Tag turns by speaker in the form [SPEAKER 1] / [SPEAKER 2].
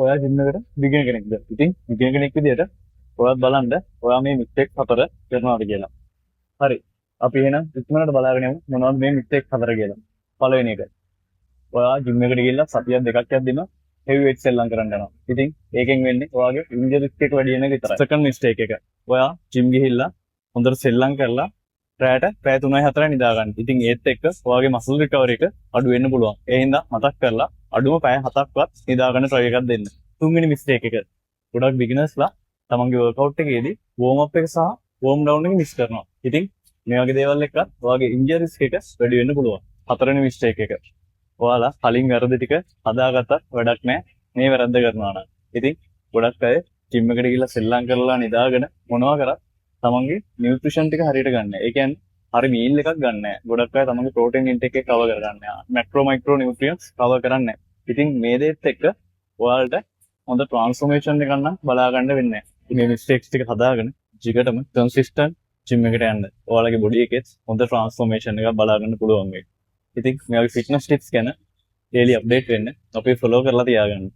[SPEAKER 1] ඔයා ජිම් එකට බිගිනර් කෙනෙක්ද? ඉතින් බිගිනර් කෙනෙක් විදිහට ඔයාත් බලන්න ඔයා මේ මිස්ටේක් 4 කරනවාද කියලා. හරි. අපි එහෙනම් ඉක්මනට බලාගෙන යමු මොනවද මේ මිස්ටේක් 4 කියලා. පළවෙනි එක. ඔයා ජිම් එකට ගිහිල්ලා සතියක් දෙකක් යද්දිම heavy weight සෙල්ලම් කරන්න යනවා. ඉතින් ඒකෙන් වෙන්නේ ඔයාගේ ඉන්ජරි රිස්ක් එක වැඩි වෙන එක විතරයි. සෙකන්ඩ් මිස්ටේක් එක. ඔයා ජිම් ගිහිල්ලා හොඳට සෙල්ලම් කරලා රැට පැය 3-4 නිදා ගන්න. ඉතින් ඒත් එක්ක ඔයාගේ මසල් රිකවරි එක අඩු වෙන්න පුළුවන්. ඒ හින්දා මතක් කරලා අඩුම පැය 7ක්වත් නිදා ගන්න try එකක් දෙන්න. තුන්වෙනි මිස්ටේක් එක. ගොඩක් බිග්නර්ස්ලා තමන්ගේ වර්කවුට් එකේදී වෝම් අප් එක සහ වෝම් ඩවුන් එක මිස් කරනවා. ඉතින් මේ වගේ දේවල් එක්ක ඔයාගේ ඉන්ජරි රිස්ක් එක වැඩි වෙන්න පුළුවන්. හතරවෙනි මිස්ටේක් එක. ඔයාලා කලින් වැරදි ටික හදාගත්තත් වැඩක් නැහැ. මේ වැරද්ද කරනවා නම්. ඉතින් ගොඩක් අය ජිම් එකට ගිහිල්ලා සෙල්ලම් කරලා නිදාගෙන මොනවා කරත් තමන්ගේ නියුට්‍රිෂන් ටික හරියට ගන්න නැහැ. ඒ කියන්නේ හරි මීල් එකක් ගන්න නැහැ. ගොඩක් අය තමන්ගේ ප්‍රෝටීන් ඉන්ටේක් එක කවර් කරගන්න නැහැ. මැක්‍රෝ මයික්‍රෝ නියුට්‍රියන්ට්ස් කවර් කරන්නේ නැහැ. ඉතින් මේ දේත් එක්ක ඔයාලට හොඳ ට්‍රාන්ස්ෆෝමේෂන් එකක් නම් බලා ගන්න වෙන්නේ නැහැ. මේ මිස්ටේක්ස් ටික හදාගෙන ජිගටම කන්සිස්ටන්ට් ජිම් එකට යන්න. ඔයාලගේ බොඩි එකේ හොඳ ට්‍රාන්ස්ෆෝමේෂන් එකක් බලා ගන්න පුළුවන් වෙයි. ඉතින් මේ වගේ ෆිට්නස් ටිප්ස් ගැන ඩේලි අප්ඩේට් වෙන්න අපේ ෆලෝ කරලා තියාගන්න.